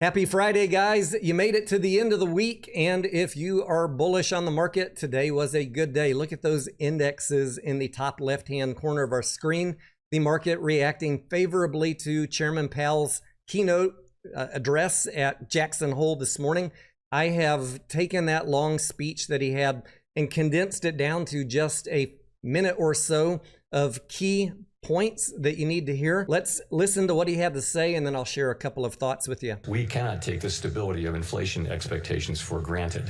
Happy Friday, guys. You made it to the end of the week, and if you are bullish on the market, today was a good day. Look at those indexes in the top left-hand corner of our screen. The market reacting favorably to Chairman Powell's keynote address at Jackson Hole this morning. I have taken that long speech that he had and condensed it down to just a minute or so of key points that you need to hear. Let's listen to what he had to say, and then I'll share a couple of thoughts with you. We cannot take the stability of inflation expectations for granted.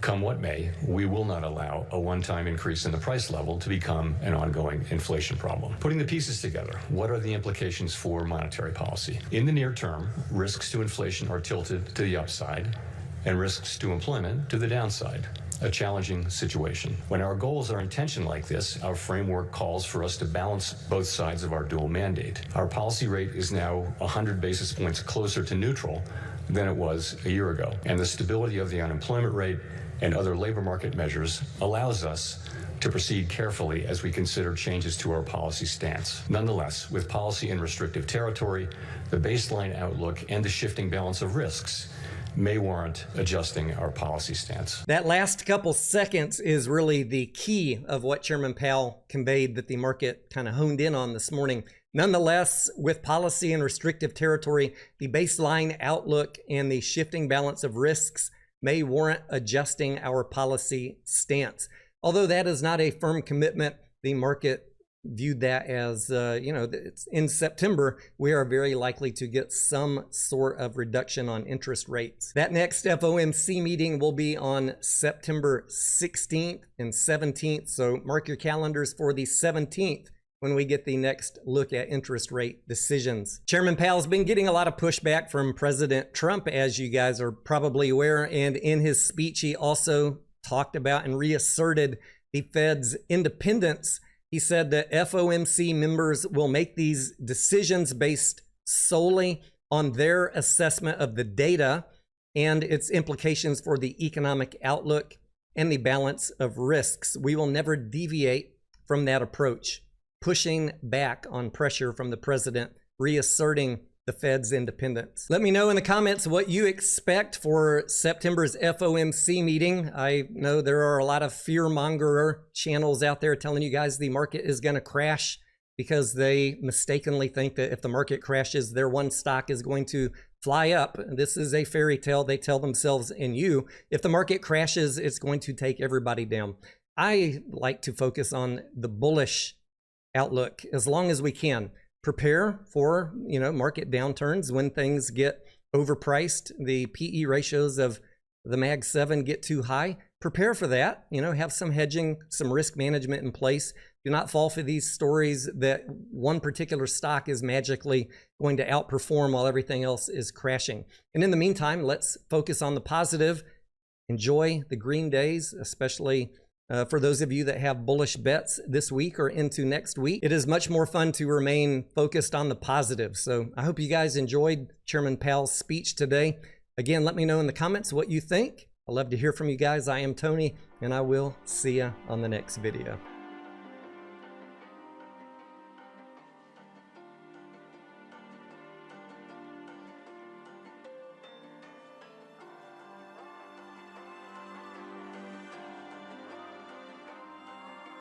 Come what may, we will not allow a one-time increase in the price level to become an ongoing inflation problem. Putting the pieces together, what are the implications for monetary policy? In the near term, risks to inflation are tilted to the upside and risks to employment to the downside. A challenging situation. When our goals are in tension like this, our framework calls for us to balance both sides of our dual mandate. Our policy rate is now 100 basis points closer to neutral than it was a year ago, and the stability of the unemployment rate and other labor market measures allows us to proceed carefully as we consider changes to our policy stance. Nonetheless, with policy in restrictive territory, the baseline outlook and the shifting balance of risks may warrant adjusting our policy stance. That last couple seconds is really the key of what Chairman Powell conveyed that the market kind of honed in on this morning. Nonetheless, with policy in restrictive territory, the baseline outlook and the shifting balance of risks may warrant adjusting our policy stance. Although that is not a firm commitment, the market viewed that as, it's in September, we are very likely to get some sort of reduction on interest rates. That next FOMC meeting will be on September 16th and 17th. So mark your calendars for the 17th when we get the next look at interest rate decisions. Chairman Powell's been getting a lot of pushback from President Trump, as you guys are probably aware. And in his speech, he also talked about and reasserted the Fed's independence. He said that FOMC members will make these decisions based solely on their assessment of the data and its implications for the economic outlook and the balance of risks. We will never deviate from that approach, pushing back on pressure from the president, reasserting the Fed's independence. Let me know in the comments what you expect for September's FOMC meeting. I know there are a lot of fear-mongerer channels out there telling you guys the market is going to crash because they mistakenly think that if the market crashes, their one stock is going to fly up. This is a fairy tale they tell themselves and you. If the market crashes, it's going to take everybody down. I like to focus on the bullish outlook as long as we can. Prepare for, market downturns when things get overpriced. The PE ratios of the Mag 7 get too high. Prepare for that. Have some hedging, some risk management in place. Do not fall for these stories that one particular stock is magically going to outperform while everything else is crashing. And in the meantime, let's focus on the positive. Enjoy the green days, especially for those of you that have bullish bets this week or into next week. It is much more fun to remain focused on the positive. So I hope you guys enjoyed Chairman Powell's speech today. Again, let me know in the comments what you think. I'd love to hear from you guys. I am Tony, and I will see you on the next video.